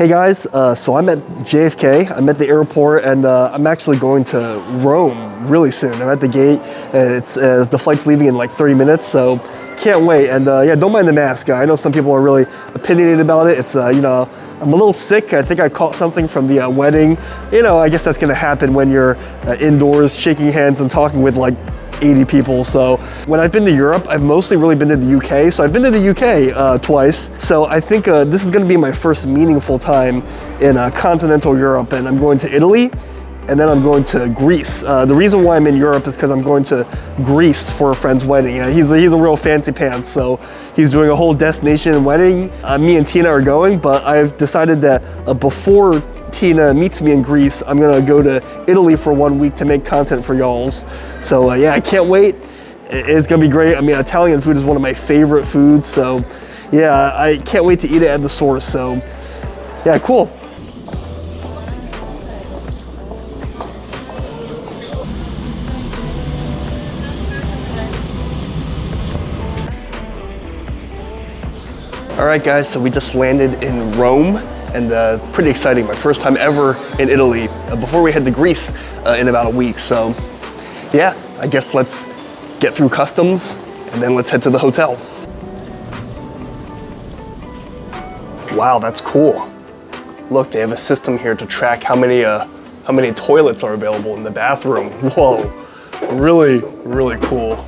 Hey guys, so I'm at JFK, I'm at the airport, and I'm actually going to Rome really soon. I'm at the gate, and the flight's leaving in like 30 minutes, so can't wait. And yeah, don't mind the mask. I know some people are really opinionated about it. It's, you know, I'm a little sick. I think I caught something from the wedding. You know, I guess that's gonna happen when you're indoors shaking hands and talking with like 80 people. So when I've been to Europe, I've mostly really been to the UK. So I've been to the UK twice. So I think this is gonna be my first meaningful time in continental Europe, and I'm going to Italy, and then I'm going to Greece. The reason why I'm in Europe is because I'm going to Greece for a friend's wedding. He's a real fancy pants, so he's doing a whole destination wedding. Me and Tina are going, but I've decided that before Tina meets me in Greece, I'm gonna go to Italy for 1 week to make content for y'alls. So yeah, I can't wait. It's gonna be great. I mean, Italian food is one of my favorite foods, so yeah, I can't wait to eat it at the source. So yeah, cool. All right guys, so we just landed in Rome, and pretty exciting, my first time ever in Italy before we head to Greece in about a week. So yeah, I guess let's get through customs and then let's head to the hotel. Wow, that's cool. Look, they have a system here to track how many toilets are available in the bathroom. Whoa, really, really cool.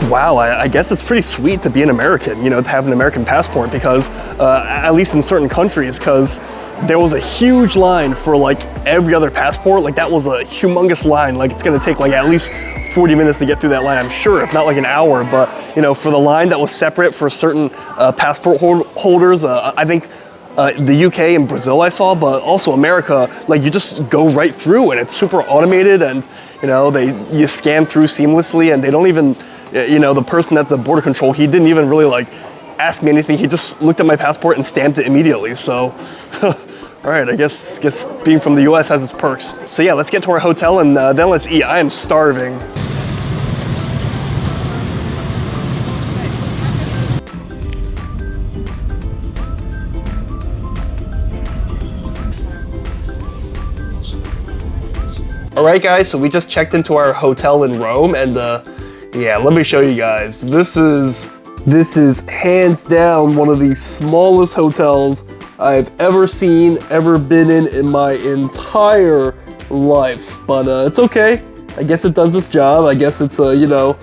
Wow, I guess it's pretty sweet to be an American, you know, to have an American passport, because at least in certain countries, because there was a huge line for like every other passport. Like that was a humongous line. Like it's gonna take like at least 40 minutes to get through that line, I'm sure, if not like an hour. But you know, for the line that was separate for certain passport holders, I think the UK and Brazil I saw, but also America, like you just go right through and it's super automated, and you know, you scan through seamlessly, and they don't even, you know, the person at the border control, he didn't even really like ask me anything. He just looked at my passport and stamped it immediately. So, all right, I guess being from the US has its perks. So yeah, let's get to our hotel and then let's eat. I am starving. All right guys, so we just checked into our hotel in Rome, and yeah, let me show you guys. This is hands down one of the smallest hotels I've ever seen, ever been in my entire life. But it's okay. I guess it does its job. I guess it's you know,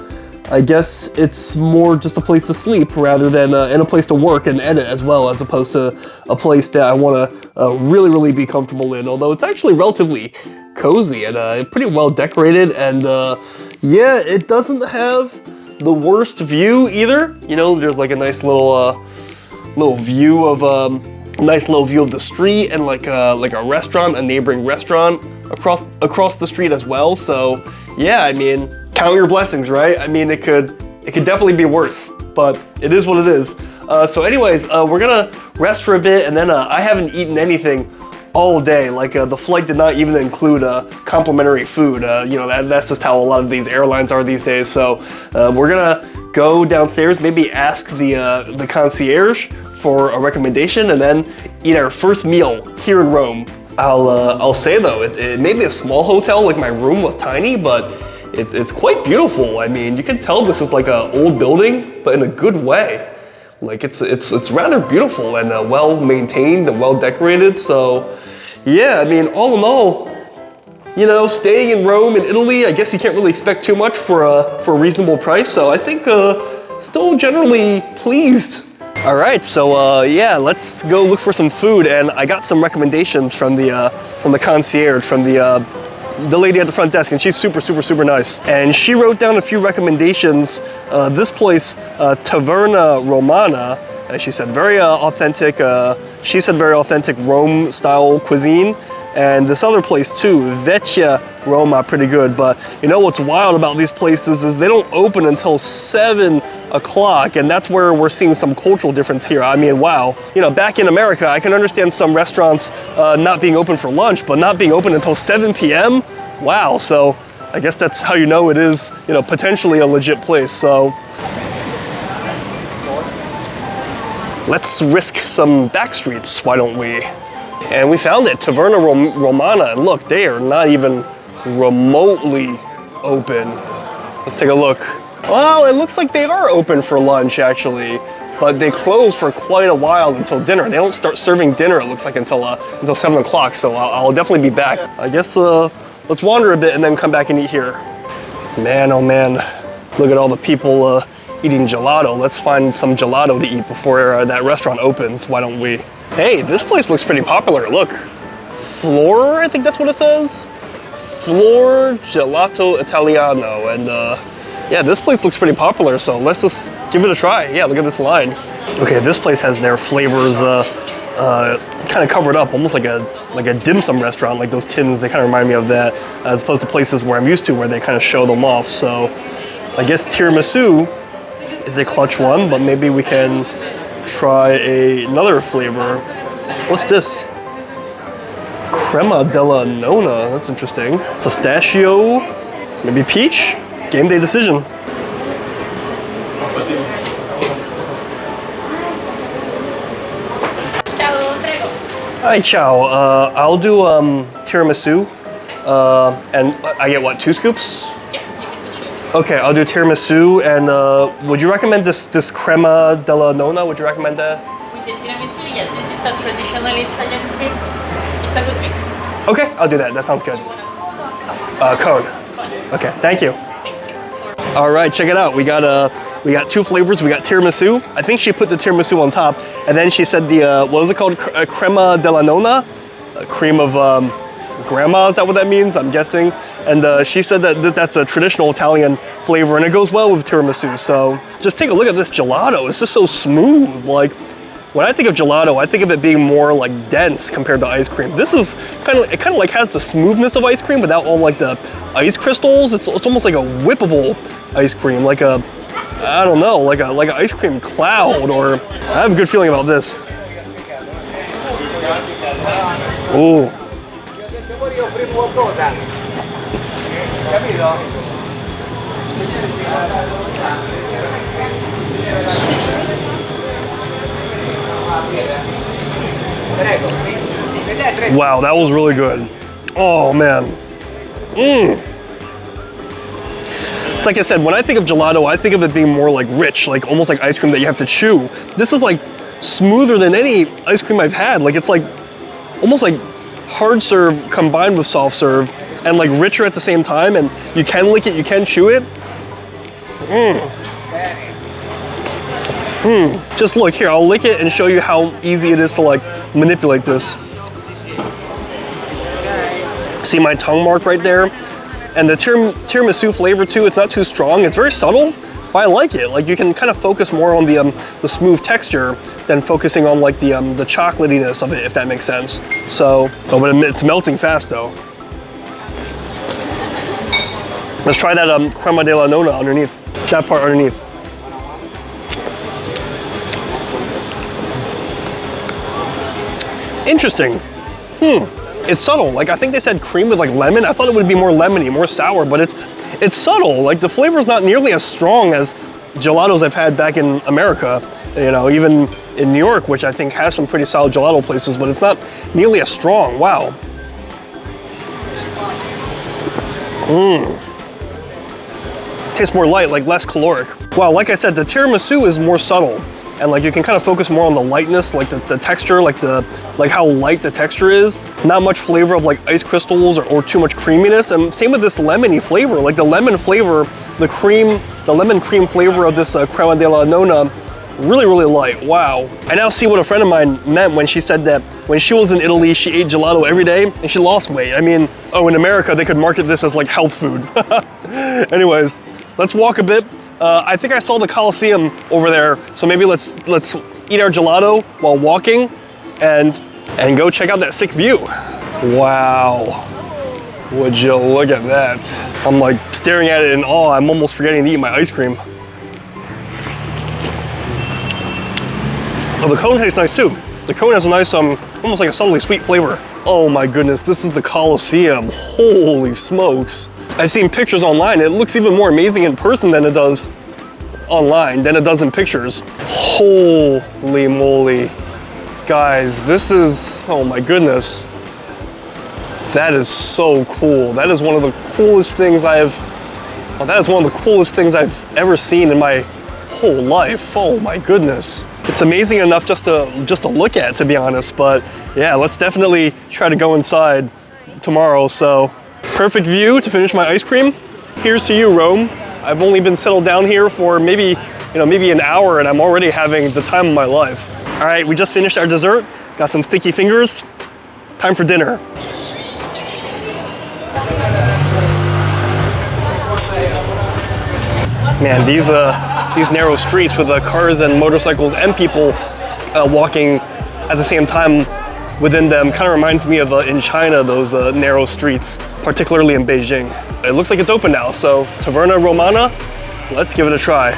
I guess it's more just a place to sleep rather than and a place to work and edit as well, as opposed to a place that I want to really, really be comfortable in. Although it's actually relatively cozy and pretty well decorated, and yeah, it doesn't have the worst view either. You know, there's like a nice little view of the street, and like a restaurant, a neighboring restaurant across the street as well. So yeah, I mean, count your blessings, right? I mean, it could definitely be worse, but it is what it is. So anyways, we're gonna rest for a bit, and then I haven't eaten anything all day. Like the flight did not even include complimentary food. You know, that's just how a lot of these airlines are these days. So we're gonna go downstairs, maybe ask the concierge for a recommendation, and then eat our first meal here in Rome. I'll say though, it may be a small hotel, like my room was tiny, but it's quite beautiful. I mean, you can tell this is like an old building, but in a good way. Like it's rather beautiful and well maintained and well decorated. So yeah, I mean, all in all, you know, staying in Rome in Italy, I guess you can't really expect too much for a reasonable price. So I think still generally pleased. All right, so yeah, let's go look for some food, and I got some recommendations from the concierge, from the lady at the front desk, and she's super nice. And she wrote down a few recommendations. This place, Taverna Romana, she said very authentic. She said very authentic Rome-style cuisine, And this other place too, Vecchia Roma, pretty good. But you know what's wild about these places is they don't open until 7 o'clock, and that's where we're seeing some cultural difference here. I mean, wow. You know, back in America, I can understand some restaurants not being open for lunch, but not being open until 7 p.m.? Wow, so I guess that's how you know it is, you know, potentially a legit place, so. Let's risk some back streets, why don't we? And we found it, Taverna Romana, and look, they are not even remotely open. Let's take a look. Well, it looks like they are open for lunch, actually, but they close for quite a while until dinner. They don't start serving dinner, it looks like, until 7 o'clock, so I'll definitely be back. I guess let's wander a bit and then come back and eat here. Man, oh man, look at all the people eating gelato. Let's find some gelato to eat before that restaurant opens, why don't we? Hey, this place looks pretty popular, look. Flor, I think that's what it says. Flor Gelato Italiano, and yeah, this place looks pretty popular, so let's just give it a try. Yeah, look at this line. Okay, this place has their flavors kind of covered up, almost like a dim sum restaurant, like those tins, they kind of remind me of that, as opposed to places where I'm used to where they kind of show them off. So I guess tiramisu is a clutch one, but maybe we can try another flavor. What's this? Crema della Nonna, that's interesting. Pistachio, maybe peach? Game day decision. Hi, ciao. I'll do tiramisu, and I get what, 2 scoops? Yeah, you get the 2. Okay, I'll do tiramisu, and would you recommend this crema della Nonna? Would you recommend that? With the tiramisu, yes, this is a traditional Italian cream. It's a good mix. Okay, I'll do that. That sounds good. You want a cone or Cone. Okay, thank you. Thank you. All right, check it out. We got 2 flavors. We got tiramisu. I think she put the tiramisu on top, and then she said the what was it called? Crema della Nonna, cream of grandma. Is that what that means? I'm guessing. And she said that's a traditional Italian flavor, and it goes well with tiramisu. So just take a look at this gelato. It's just so smooth. Like when I think of gelato, I think of it being more like dense compared to ice cream. This is kind of like has the smoothness of ice cream without all like the ice crystals. It's almost like a whippable ice cream, like a, I don't know, like an ice cream cloud, or I have a good feeling about this. Ooh. Wow, that was really good. Oh man. It's like I said, when I think of gelato, I think of it being more like rich, like almost like ice cream that you have to chew. This is like smoother than any ice cream I've had. Like it's like almost like hard serve combined with soft serve, and like richer at the same time, and you can lick it, you can chew it. Just look here, I'll lick it and show you how easy it is to like manipulate this. See my tongue mark right there? And the tiramisu flavor too, it's not too strong, it's very subtle, but I like it. Like you can kind of focus more on the smooth texture than focusing on like the chocolatiness of it, if that makes sense. So, oh, but it's melting fast though. Let's try that crema della Nonna underneath, that part underneath. Interesting. It's subtle. Like I think they said cream with like lemon. I thought it would be more lemony, more sour, but it's subtle. Like the flavor is not nearly as strong as gelatos I've had back in America. You know, even in New York, which I think has some pretty solid gelato places, but it's not nearly as strong. Wow. Tastes more light, like less caloric. Wow, like I said, the tiramisu is more subtle. And like you can kind of focus more on the lightness, like the texture, like how light the texture is. Not much flavor of like ice crystals or too much creaminess. And same with this lemony flavor, like the lemon flavor, the lemon cream flavor of this crema della Nonna, really, really light. Wow. I now see what a friend of mine meant when she said that when she was in Italy, she ate gelato every day and she lost weight. I mean, oh, in America, they could market this as like health food. Anyways, let's walk a bit. I think I saw the Coliseum over there, so maybe let's eat our gelato while walking and go check out that sick view. Wow. Would you look at that? I'm like staring at it in awe. I'm almost forgetting to eat my ice cream. Oh, the cone tastes nice too. The cone has a nice, almost like a subtly sweet flavor. Oh my goodness, this is the Coliseum. Holy smokes. I've seen pictures online. It looks even more amazing in person than it does online, than it does in pictures. Holy moly. Guys, this is, oh my goodness. That is so cool. That is one of the coolest things I've ever seen in my whole life. Oh my goodness. It's amazing enough just to look at, to be honest, but yeah, let's definitely try to go inside tomorrow. So, perfect view to finish my ice cream. Here's to you, Rome. I've only been settled down here for maybe an hour and I'm already having the time of my life. All right, we just finished our dessert. Got some sticky fingers. Time for dinner. Man, these narrow streets with cars and motorcycles and people walking at the same time within them kind of reminds me of in China, those narrow streets, particularly in Beijing. It looks like it's open now, so Taverna Romana, let's give it a try.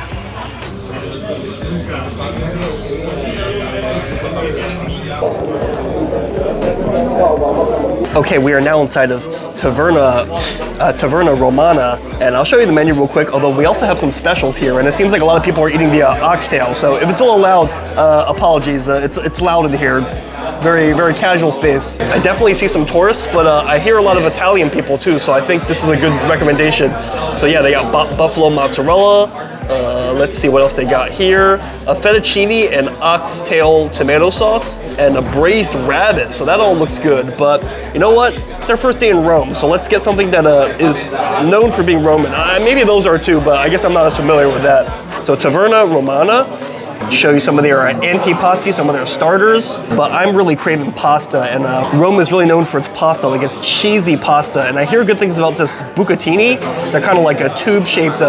Okay, we are now inside of Taverna Romana, and I'll show you the menu real quick, although we also have some specials here, and it seems like a lot of people are eating the oxtail, so if it's a little loud, apologies, it's loud in here. Very, very casual space. I definitely see some tourists, but I hear a lot of Italian people too, so I think this is a good recommendation. So yeah, they got buffalo mozzarella. Let's see what else they got here. A fettuccine and oxtail tomato sauce and a braised rabbit. So that all looks good, but you know what? It's our first day in Rome, so let's get something that is known for being Roman. Maybe those are too, but I guess I'm not as familiar with that. So Taverna Romana. Show you some of their antipasti, some of their starters, but I'm really craving pasta, and Rome is really known for its pasta, like it's cheesy pasta, and I hear good things about this bucatini. They're kind of like a tube-shaped,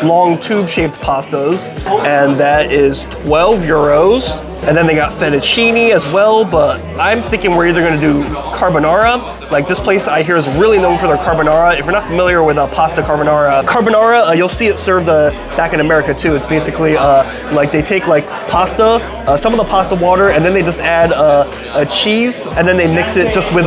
long tube-shaped pastas, and that is 12 euros. And then they got fettuccine as well, but I'm thinking we're either gonna do carbonara. Like this place I hear is really known for their carbonara. If you're not familiar with pasta carbonara, you'll see it served back in America too. It's basically like they take like pasta, some of the pasta water, and then they just add a cheese, and then they mix it just with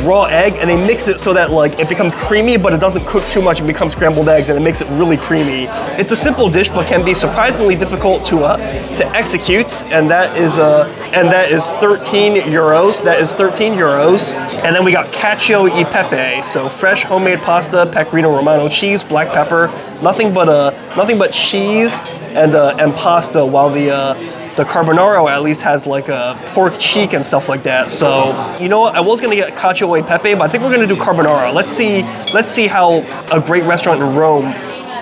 raw egg, and they mix it so that like it becomes creamy, but it doesn't cook too much and becomes scrambled eggs, and it makes it really creamy. It's a simple dish, but can be surprisingly difficult to execute, and that is 13 euros. That is 13 euros. And then we got cacio e pepe, so fresh homemade pasta, pecorino romano cheese, black pepper, nothing but cheese and pasta, while the carbonara at least has like a pork cheek and stuff like that. So, you know what? I was gonna get cacio e pepe, but I think we're gonna do carbonara. Let's see how a great restaurant in Rome,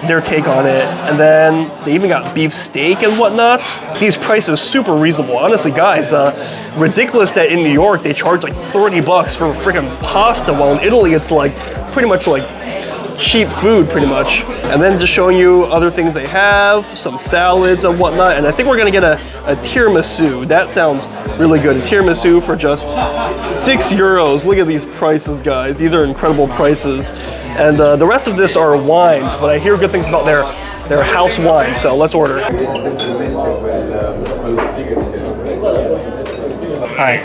their take on it. And then they even got beef steak and whatnot. These prices super reasonable. Honestly, guys, ridiculous that in New York they charge like 30 bucks for freaking pasta, while in Italy it's like pretty much like cheap food pretty much. And then just showing you other things they have, some salads and whatnot. And I think we're gonna get a tiramisu. That sounds really good. A tiramisu for just 6 euros. Look at these prices, guys. These are incredible prices. And the rest of this are wines, but I hear good things about their house wine, so let's order. Hi,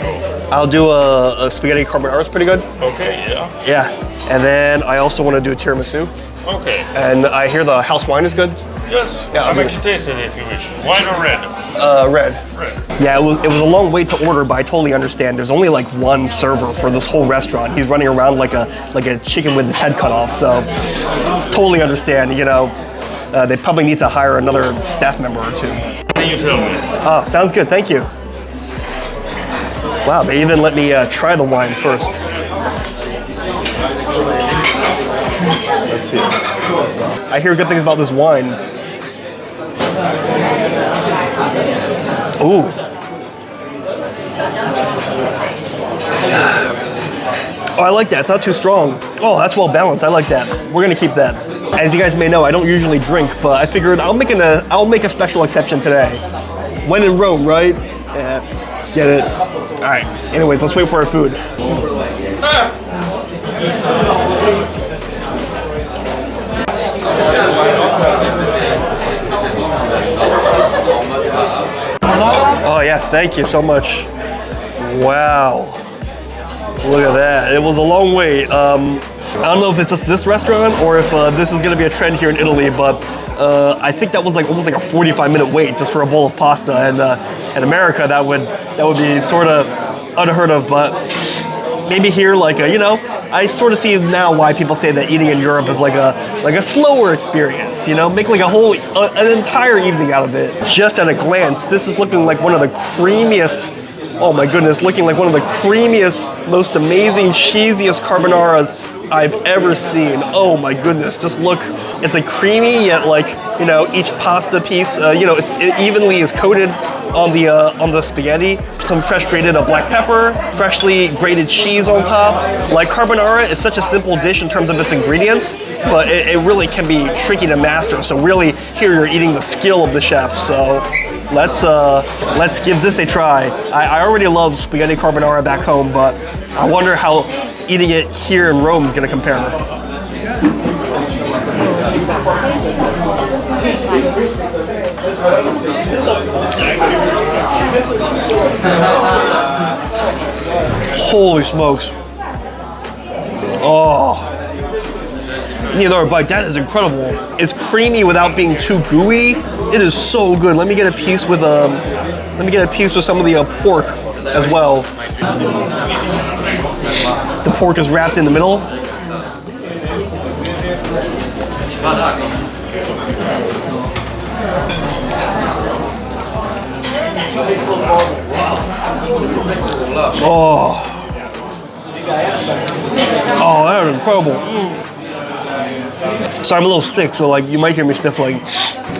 I'll do a spaghetti carbonara. It's pretty good. Okay, yeah. Yeah, and then I also want to do a tiramisu. Okay. And I hear the house wine is good. Yes, yeah, I'll make you taste it if you wish. Wine or red? Red. Red. Yeah, it was a long wait to order, but I totally understand. There's only like one server for this whole restaurant. He's running around like a chicken with his head cut off, so totally understand, you know. They probably need to hire another staff member or two. Can you tell me? Oh, sounds good, thank you. Wow, they even let me try the wine first. Let's see. I hear good things about this wine. Ooh. Oh, I like that. It's not too strong. Oh, that's well balanced. I like that. We're gonna keep that. As you guys may know, I don't usually drink, but I figured I'll make a special exception today. When in Rome, right? Yeah. Get it? All right. Anyways, let's wait for our food. Oh yes, thank you so much. Wow. Look at that. It was a long wait. I don't know if it's just this restaurant or if this is gonna be a trend here in Italy, but I think that was like almost like a 45-minute wait just for a bowl of pasta, and in America that would be sort of unheard of. But maybe here, like you know, I sort of see now why people say that eating in Europe is like a slower experience. You know, make like an entire evening out of it. Just at a glance, this is looking like one of the creamiest. Oh my goodness, looking like one of the creamiest, most amazing, cheesiest carbonaras I've ever seen. Oh my goodness, just look. It's a creamy yet like, you know, each pasta piece, you know, it evenly is coated on the spaghetti. Some fresh grated black pepper, freshly grated cheese on top. Like carbonara, it's such a simple dish in terms of its ingredients, but it really can be tricky to master. So really, here you're eating the skill of the chef. So let's give this a try. I already love spaghetti carbonara back home, but I wonder how eating it here in Rome is gonna compare. Holy smokes. Oh. Need another bite. That is incredible. It's creamy without being too gooey. It is so good. Let me get a piece with some of the pork as well. The pork is wrapped in the middle. Oh, that is incredible. So I'm a little sick, so like you might hear me sniffling.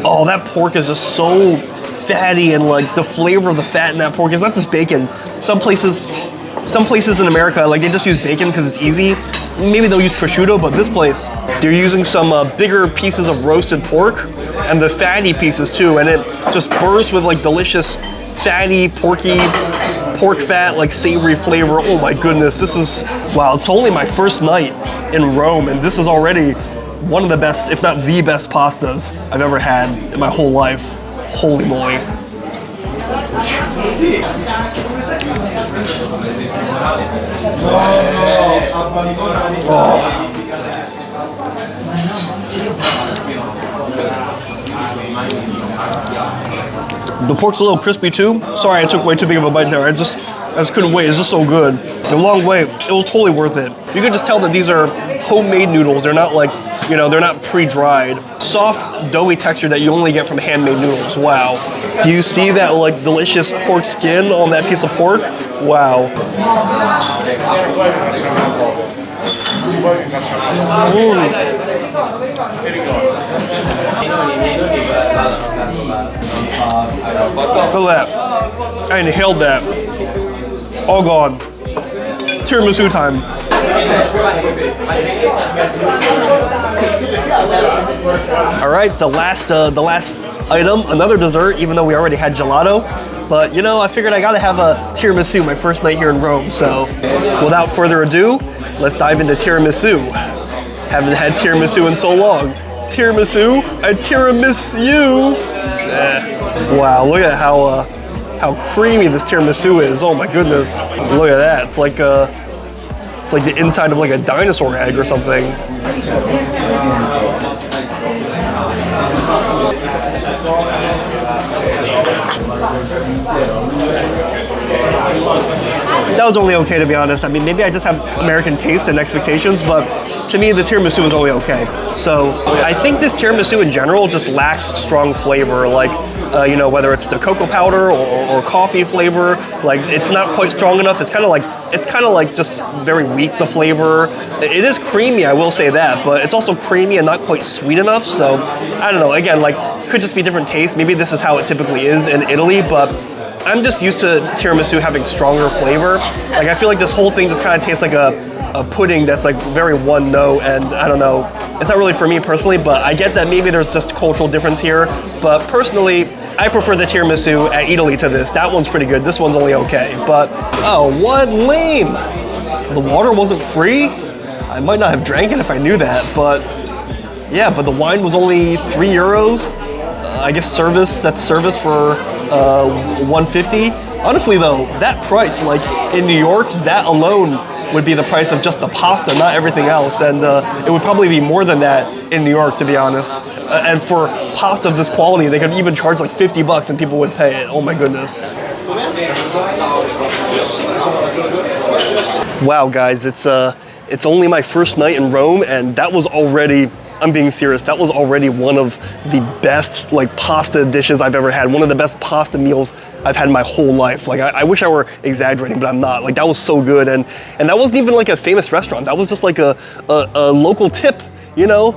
Oh, that pork is just so fatty, and like the flavor of the fat in that pork is not just bacon. Some places in America, like they just use bacon because it's easy. Maybe they'll use prosciutto, but this place, they're using some bigger pieces of roasted pork and the fatty pieces too, and it just bursts with like delicious, fatty, porky, pork fat, like savory flavor. Oh my goodness, this is, wow, it's only my first night in Rome, and this is already one of the best, if not the best pastas I've ever had in my whole life. Holy moly. Oh. The pork's a little crispy too. Sorry, I took way too big of a bite there. I just couldn't wait. It's just so good. The long wait, it was totally worth it. You can just tell that these are homemade noodles. They're not like, you know, they're not pre-dried. Soft, doughy texture that you only get from handmade noodles. Wow. Do you see that like delicious pork skin on that piece of pork? Wow. Look at that. I inhaled that. All gone. Tiramisu time. All right, the last item, another dessert, even though we already had gelato. But you know, I figured I gotta have a tiramisu my first night here in Rome. So without further ado, let's dive into tiramisu. Haven't had tiramisu in so long. Tiramisu, I tiramisu. Wow, look at how creamy this tiramisu is. Oh my goodness, look at that. It's like the inside of like a dinosaur egg or something. That was only okay, to be honest. I mean, maybe I just have American taste and expectations, but to me, the tiramisu was only okay. So I think this tiramisu in general just lacks strong flavor, like, you know, whether it's the cocoa powder or coffee flavor, like it's not quite strong enough. It's kind of like just very weak, the flavor. It is creamy, I will say that, but it's also creamy and not quite sweet enough. So I don't know, again, like could just be different taste. Maybe this is how it typically is in Italy, but I'm just used to tiramisu having stronger flavor. Like I feel like this whole thing just kind of tastes like a pudding that's like very one note, and I don't know, it's not really for me personally, but I get that maybe there's just cultural difference here. But personally, I prefer the tiramisu at Italy to this. That one's pretty good. This one's only okay. But, oh, what lame. The water wasn't free? I might not have drank it if I knew that, but yeah, but the wine was only €3. I guess that's service for $1.50. Honestly though, that price, like in New York, that alone would be the price of just the pasta, not everything else. And it would probably be more than that in New York, to be honest. And for pasta of this quality, they could even charge like $50 and people would pay it. Oh my goodness. Wow, guys, it's only my first night in Rome, and that was already, I'm being serious, that was already one of the best like pasta dishes I've ever had. One of the best pasta meals I've had in my whole life. Like I wish I were exaggerating, but I'm not. Like that was so good, and that wasn't even like a famous restaurant. That was just like a local tip. You know,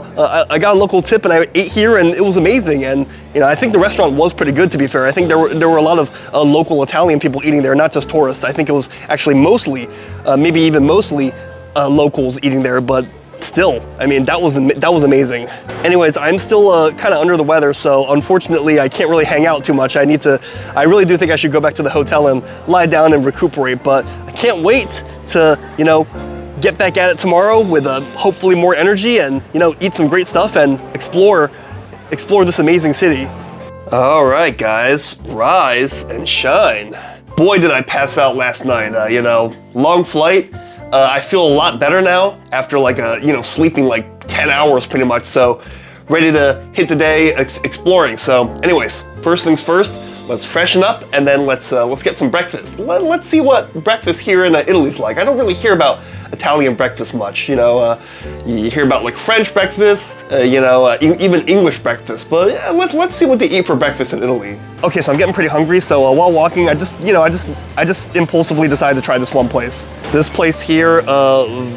I got a local tip and I ate here and it was amazing. And, you know, I think the restaurant was pretty good, to be fair. I think there were a lot of local Italian people eating there, not just tourists. I think it was actually mostly, maybe even mostly locals eating there, but still, I mean, that was amazing. Anyways, I'm still kind of under the weather, so unfortunately I can't really hang out too much. I really do think I should go back to the hotel and lie down and recuperate, but I can't wait to, you know, get back at it tomorrow with hopefully more energy and, you know, eat some great stuff and explore this amazing city. All right, guys, rise and shine. Boy, did I pass out last night. You know, long flight. I feel a lot better now after like you know, sleeping like 10 hours pretty much. So ready to hit the day exploring. So anyways, first things first, let's freshen up and then let's get some breakfast. Let's see what breakfast here in Italy's like. I don't really hear about Italian breakfast much, you know. You hear about like French breakfast, you know, even English breakfast, but yeah, let's see what they eat for breakfast in Italy. Okay, so I'm getting pretty hungry, so while walking, I just impulsively decided to try this one place. This place here,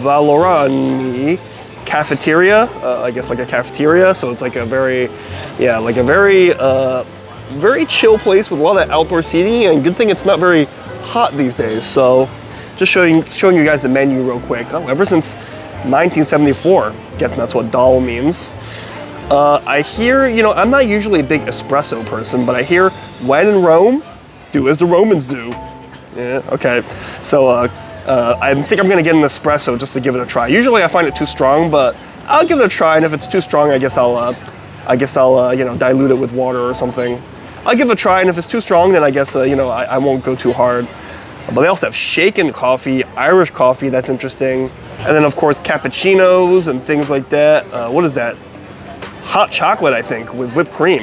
Valorani Cafeteria, I guess like a cafeteria, so it's like a very, yeah, like a very chill place with a lot of outdoor seating, and good thing it's not very hot these days. So just showing you guys the menu real quick. Oh, ever since 1974, guessing that's what dal means. I hear, you know, I'm not usually a big espresso person, but I hear when in Rome, do as the Romans do. Yeah, okay. So I think I'm gonna get an espresso just to give it a try. Usually I find it too strong, but I'll give it a try, and if it's too strong, I guess I'll you know, dilute it with water or something. I'll give it a try, and if it's too strong, then I guess, you know, I won't go too hard. But they also have shaken coffee, Irish coffee, that's interesting. And then of course, cappuccinos and things like that. What is that? Hot chocolate, I think, with whipped cream.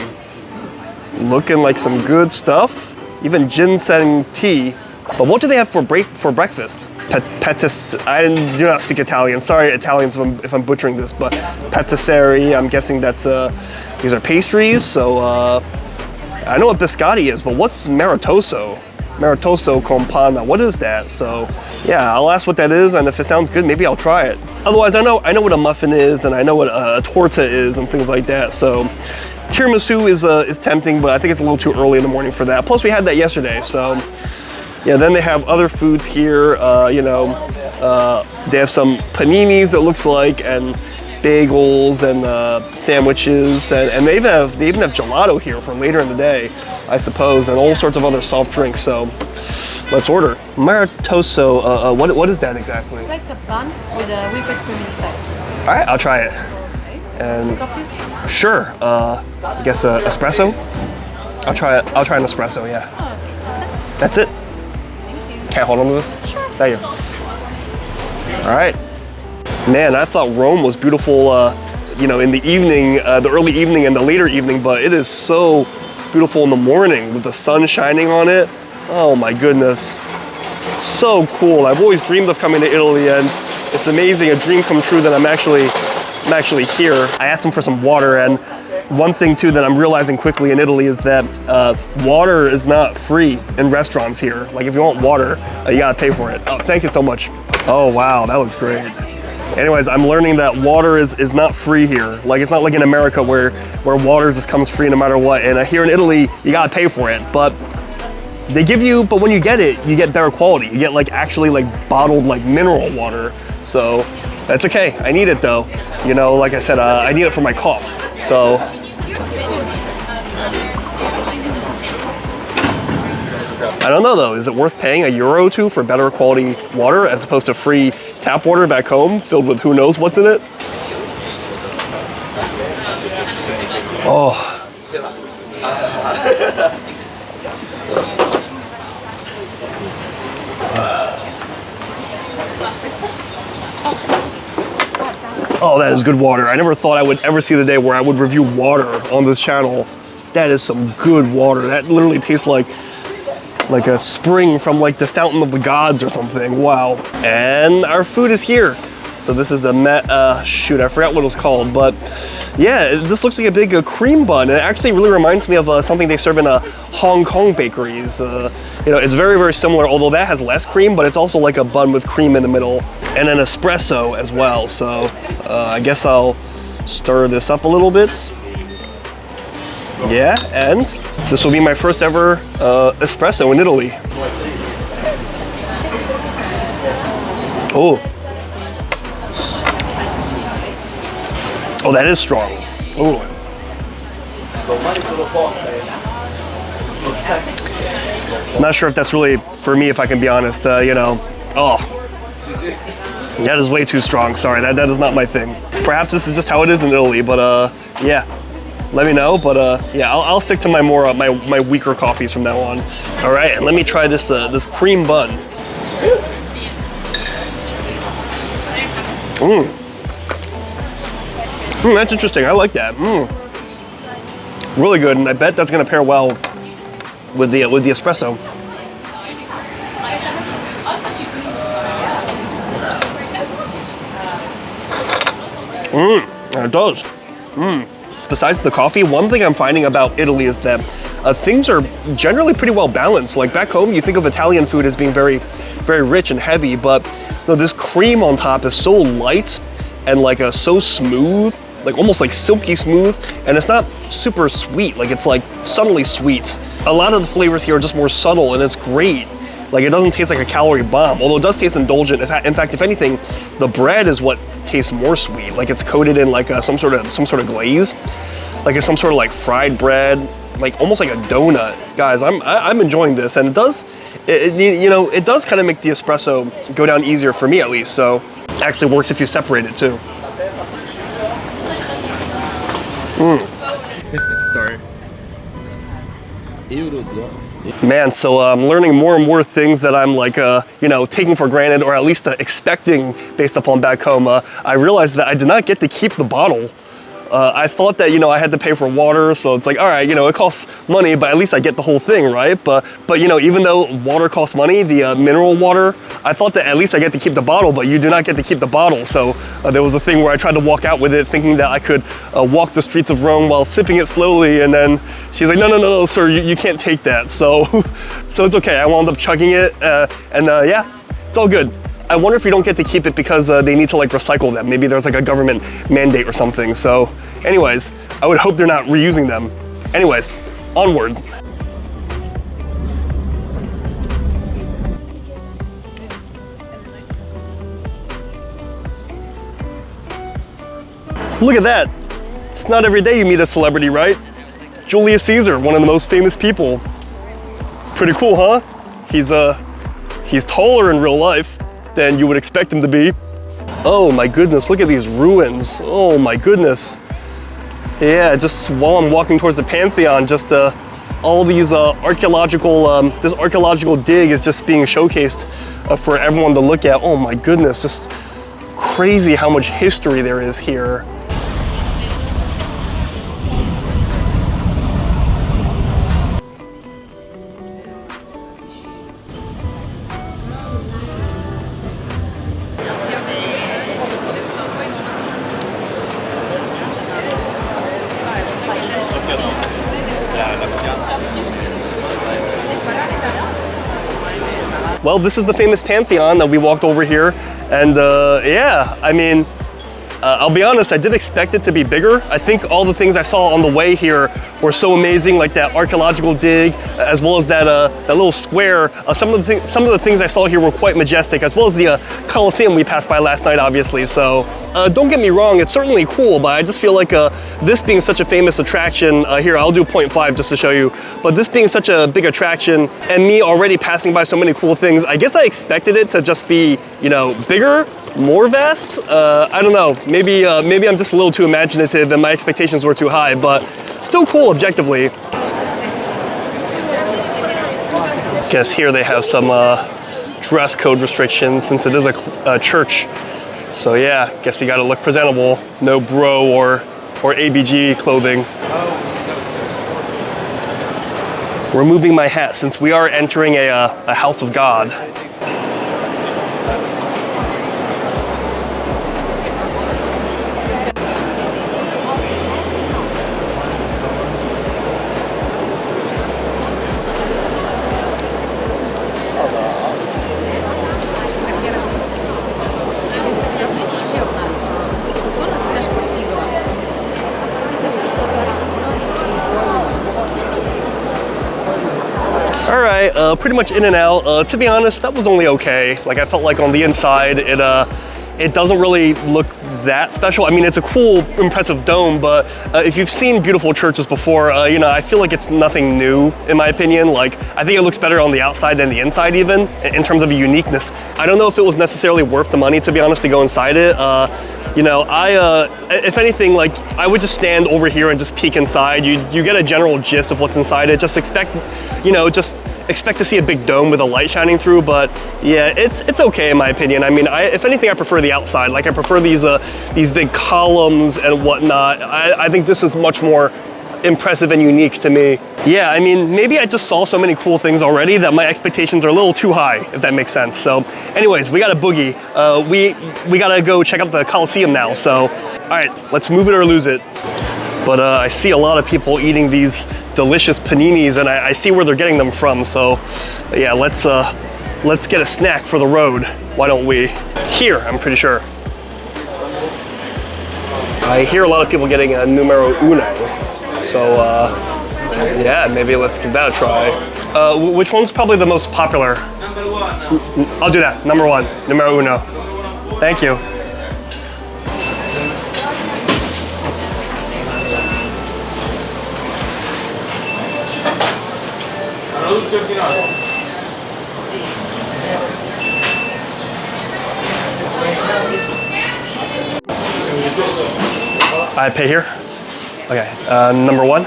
Looking like some good stuff. Even ginseng tea. But what do they have for breakfast? I do not speak Italian. Sorry, Italians, if I'm butchering this, but patisserie, I'm guessing that's, these are pastries. So I know what biscotti is, but what's maritoso? Maritoso con panna, what is that? So yeah, I'll ask what that is, and if it sounds good, maybe I'll try it. Otherwise, I know what a muffin is, and I know what a torta is, and things like that. So tiramisu is tempting, but I think it's a little too early in the morning for that. Plus, we had that yesterday, so yeah. Then they have other foods here. You know, they have some paninis, it looks like, and bagels and sandwiches, and they even have gelato here for later in the day, I suppose, and all sorts of other soft drinks. So let's order. Maritoso, what is that exactly? It's like a bun with a whipped cream inside. All right, I'll try it. Okay. And coffees? Sure. I guess espresso. I'll try it. I'll try an espresso. Yeah. Oh, okay. That's it. Thank you. Can I hold on to this? Sure. Thank you. All right. Man, I thought Rome was beautiful, you know, in the evening, the early evening and the later evening, but it is so beautiful in the morning with the sun shining on it. Oh my goodness. So cool. I've always dreamed of coming to Italy, and it's amazing, a dream come true that I'm actually here. I asked them for some water, and one thing too that I'm realizing quickly in Italy is that water is not free in restaurants here. Like if you want water, you gotta pay for it. Oh, thank you so much. Oh wow, that looks great. Anyways, I'm learning that water is not free here. Like it's not like in America where water just comes free no matter what. And here in Italy, you gotta pay for it. But but when you get it, you get better quality. You get like actually like bottled like mineral water. So that's okay. I need it though. You know, like I said, I need it for my cough. So I don't know though, is it worth paying €1 or two for better quality water as opposed to free tap water back home filled with who knows what's in it? Oh. Oh, that is good water. I never thought I would ever see the day where I would review water on this channel. That is some good water. That literally tastes like a spring from like the fountain of the gods or something. Wow. And our food is here. So this is the shoot, I forgot what it was called, but yeah, this looks like a big cream bun. It actually really reminds me of something they serve in Hong Kong bakeries. You know, it's very, very similar, although that has less cream, but it's also like a bun with cream in the middle and an espresso as well. So I guess I'll stir this up a little bit. Yeah, and this will be my first ever espresso in Italy. Oh. Oh, that is strong. Oh. I'm not sure if that's really for me, if I can be honest. You know, oh, that is way too strong. Sorry, that is not my thing. Perhaps this is just how it is in Italy, but yeah, let me know. But yeah, I'll stick to my more my weaker coffees from now on. All right, and let me try this this cream bun. That's interesting. I like that. Really good, and I bet that's gonna pair well with the espresso. It does. Besides the coffee, one thing I'm finding about Italy is that things are generally pretty well balanced. Like back home, you think of Italian food as being very, very rich and heavy, but no, this cream on top is so light and like so smooth, like almost like silky smooth, and it's not super sweet. Like it's like subtly sweet. A lot of the flavors here are just more subtle, and it's great. Like it doesn't taste like a calorie bomb, although it does taste indulgent. In fact, if anything, the bread is what tastes more sweet. Like it's coated in like some sort of glaze, like it's some sort of like fried bread, like almost like a donut. Guys, I'm enjoying this, and it does, you know, it does kind of make the espresso go down easier for me at least. So it actually works if you separate it too. Sorry. Man, so I'm learning more and more things that I'm like, you know, taking for granted, or at least expecting based upon back home. I realized that I did not get to keep the bottle. I thought that, you know, I had to pay for water, so it's like, all right, you know, it costs money, but at least I get the whole thing, right? But you know, even though water costs money, the mineral water, I thought that at least I get to keep the bottle, but you do not get to keep the bottle. So there was a thing where I tried to walk out with it thinking that I could walk the streets of Rome while sipping it slowly, and then she's like, no, sir, you can't take that. So it's okay, I wound up chugging it, and yeah, it's all good. I wonder if you don't get to keep it because they need to like recycle them. Maybe there's like a government mandate or something. So anyways, I would hope they're not reusing them. Anyways, onward. Look at that. It's not every day you meet a celebrity, right? Julius Caesar, one of the most famous people. Pretty cool, huh? He's taller in real life than you would expect him to be. Oh my goodness, look at these ruins. Oh my goodness. Yeah, just while I'm walking towards the Pantheon, just all these archaeological, this archaeological dig is just being showcased for everyone to look at. Oh my goodness, just crazy how much history there is here. Well, this is the famous Pantheon that we walked over here, and yeah, I mean, I'll be honest, I did expect it to be bigger. I think all the things I saw on the way here were so amazing, like that archaeological dig, as well as that little square. Some of the things I saw here were quite majestic, as well as the Coliseum we passed by last night, obviously. So don't get me wrong, it's certainly cool, but I just feel like this being such a famous attraction, here I'll do 0.5 just to show you, but this being such a big attraction and me already passing by so many cool things, I guess I expected it to just be, you know, bigger, more vast. I don't know, maybe I'm just a little too imaginative and my expectations were too high, but still cool objectively. Guess here they have some dress code restrictions since it is a church. So yeah, guess you gotta look presentable. No bro or ABG clothing. Removing my hat since we are entering a house of God. All right, pretty much in and out. To be honest, that was only okay. Like I felt like on the inside, it doesn't really look that special. I mean, it's a cool, impressive dome, but if you've seen beautiful churches before, you know, I feel like it's nothing new in my opinion. Like, I think it looks better on the outside than the inside even, in terms of uniqueness. I don't know if it was necessarily worth the money, to be honest, to go inside it. You know, if anything, like, I would just stand over here and just peek inside. You get a general gist of what's inside it. Just expect to see a big dome with a light shining through, but yeah, it's okay in my opinion. I mean, if anything, I prefer the outside. Like, I prefer these big columns and whatnot. I think this is much more impressive and unique to me. Yeah, I mean, maybe I just saw so many cool things already that my expectations are a little too high, if that makes sense. So anyways, we got a boogie. We gotta go check out the Coliseum now. So, all right, let's move it or lose it. But I see a lot of people eating these delicious paninis, and I see where they're getting them from. So yeah, let's get a snack for the road. Why don't we? Here, I'm pretty sure. I hear a lot of people getting a numero uno. So yeah, maybe let's give that a try. Which one's probably the most popular? Number one. I'll do that, number one, numero uno. Thank you. I pay here? Okay, number one.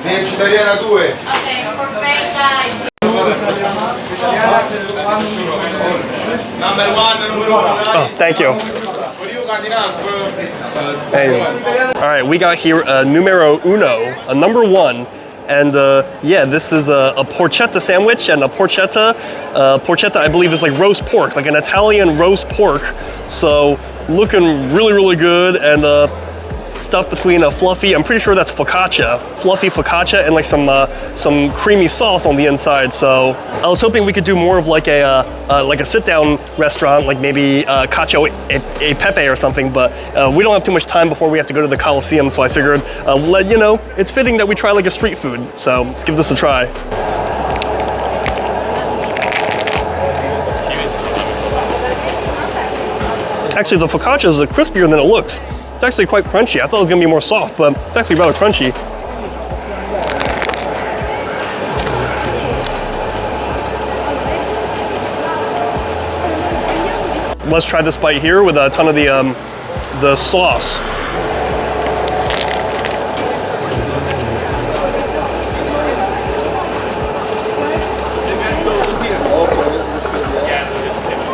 Vegetariana 2. Okay, perfect, guys. Number one. Oh, thank you. Hey. All right, we got here a numero uno, a number one. And yeah, this is a porchetta sandwich, and a porchetta, I believe is like roast pork, like an Italian roast pork. So looking really, really good, and stuff between a fluffy, I'm pretty sure that's focaccia, fluffy focaccia, and like some creamy sauce on the inside. So I was hoping we could do more of like a sit-down restaurant, like maybe cacio e pepe or something, but we don't have too much time before we have to go to the Coliseum, so I figured, you know, it's fitting that we try like a street food. So let's give this a try. Actually, the focaccia is crispier than it looks. It's actually quite crunchy. I thought it was gonna be more soft, but it's actually rather crunchy. Let's try this bite here with a ton of the sauce.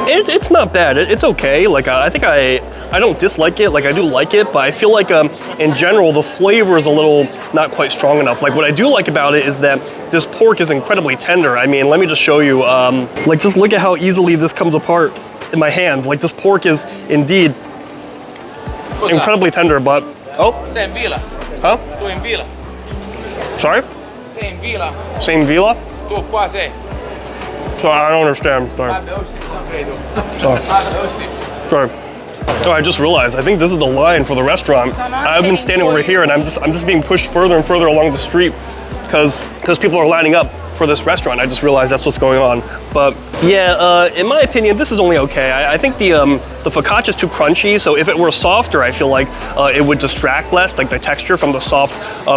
It's not bad. It's okay. Like I think I don't dislike it. Like I do like it, but I feel like in general the flavor is a little not quite strong enough. Like what I do like about it is that this pork is incredibly tender. I mean, let me just show you. Like just look at how easily this comes apart in my hands. Like this pork is indeed incredibly tender. But Sei in villa. huh? Tu in villa. Sorry? Sei in villa. Same villa? Tu qua sei. Sorry, I don't understand. Sorry. Non credo. Sorry. Sorry. Oh, I just realized, I think this is the line for the restaurant. I've been standing over here and I'm just being pushed further and further along the street because people are lining up for this restaurant. I just realized that's what's going on. But yeah, in my opinion, this is only okay. I think the focaccia is too crunchy, so if it were softer, I feel like it would distract less, like the texture from the soft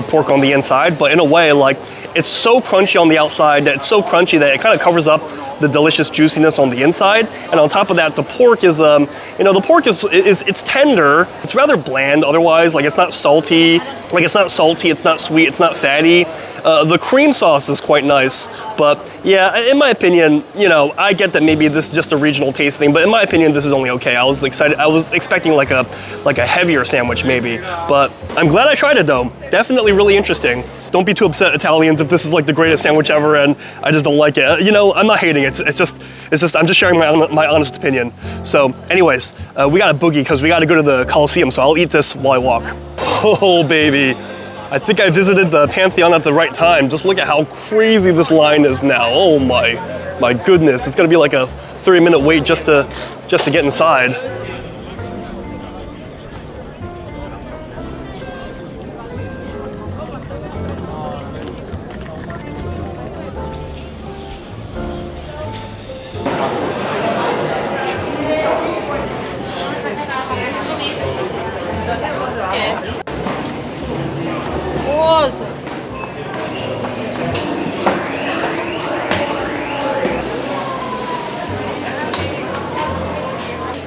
pork on the inside. But in a way, like, it's so crunchy on the outside that it's so crunchy that it kind of covers up the delicious juiciness on the inside. And on top of that, the pork is, the pork is it's tender. It's rather bland otherwise. Like, it's not salty. Like, it's not salty, it's not sweet, it's not fatty. The cream sauce is quite nice, but yeah, in my opinion, I get that maybe this is just a regional taste thing, but in my opinion, this is only okay. I was excited. I was expecting like a heavier sandwich maybe, but I'm glad I tried it though. Definitely really interesting. Don't be too upset, Italians, if this is like the greatest sandwich ever and I just don't like it. I'm not hating it. It's just I'm just sharing my honest opinion. So anyways, we got a boogie because we got to go to the Coliseum, so I'll eat this while I walk. Oh baby. I think I visited the Pantheon at the right time. Just look at how crazy this line is now. Oh my goodness. It's gonna be like a 30-minute wait just to get inside.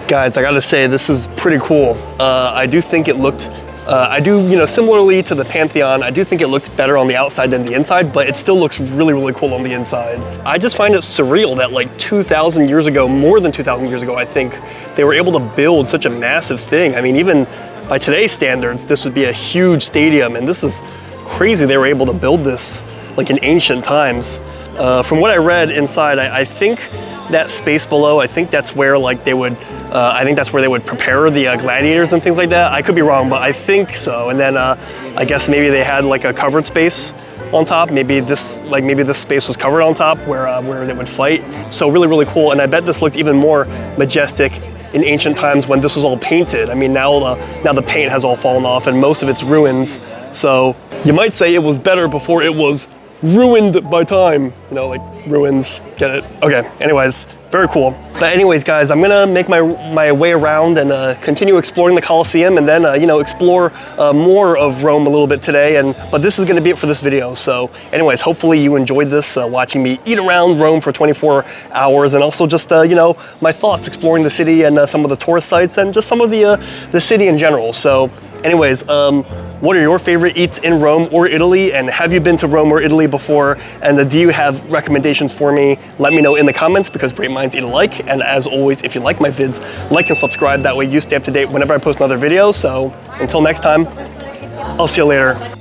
Guys, I gotta say, this is pretty cool. I do think it looked, similarly to the Pantheon, I do think it looked better on the outside than the inside, but it still looks really, really cool on the inside. I just find it surreal that like 2,000 years ago, more than 2,000 years ago, I think, they were able to build such a massive thing. I mean, even by today's standards, this would be a huge stadium, and this is crazy they were able to build this like in ancient times. From what I read inside, I think that space below, I think that's where like they would, I think that's where they would prepare the gladiators and things like that. I could be wrong, but I think so. And then I guess maybe they had like a covered space on top. Maybe this space was covered on top where they would fight. So really, really cool. And I bet this looked even more majestic in ancient times when this was all painted. I mean, now the paint has all fallen off and most of it's ruins. So you might say it was better before it was ruined by time, like ruins, get it? Okay, anyways, very cool. But anyways, guys, I'm gonna make my way around and continue exploring the Coliseum and then, explore more of Rome a little bit today. But this is gonna be it for this video. So anyways, hopefully you enjoyed this, watching me eat around Rome for 24 hours and also just, my thoughts exploring the city and some of the tourist sites and just some of the city in general. So anyways, what are your favorite eats in Rome or Italy? And have you been to Rome or Italy before? And do you have recommendations for me? Let me know in the comments because great minds eat alike. And as always, if you like my vids, like and subscribe. That way you stay up to date whenever I post another video. So until next time, I'll see you later.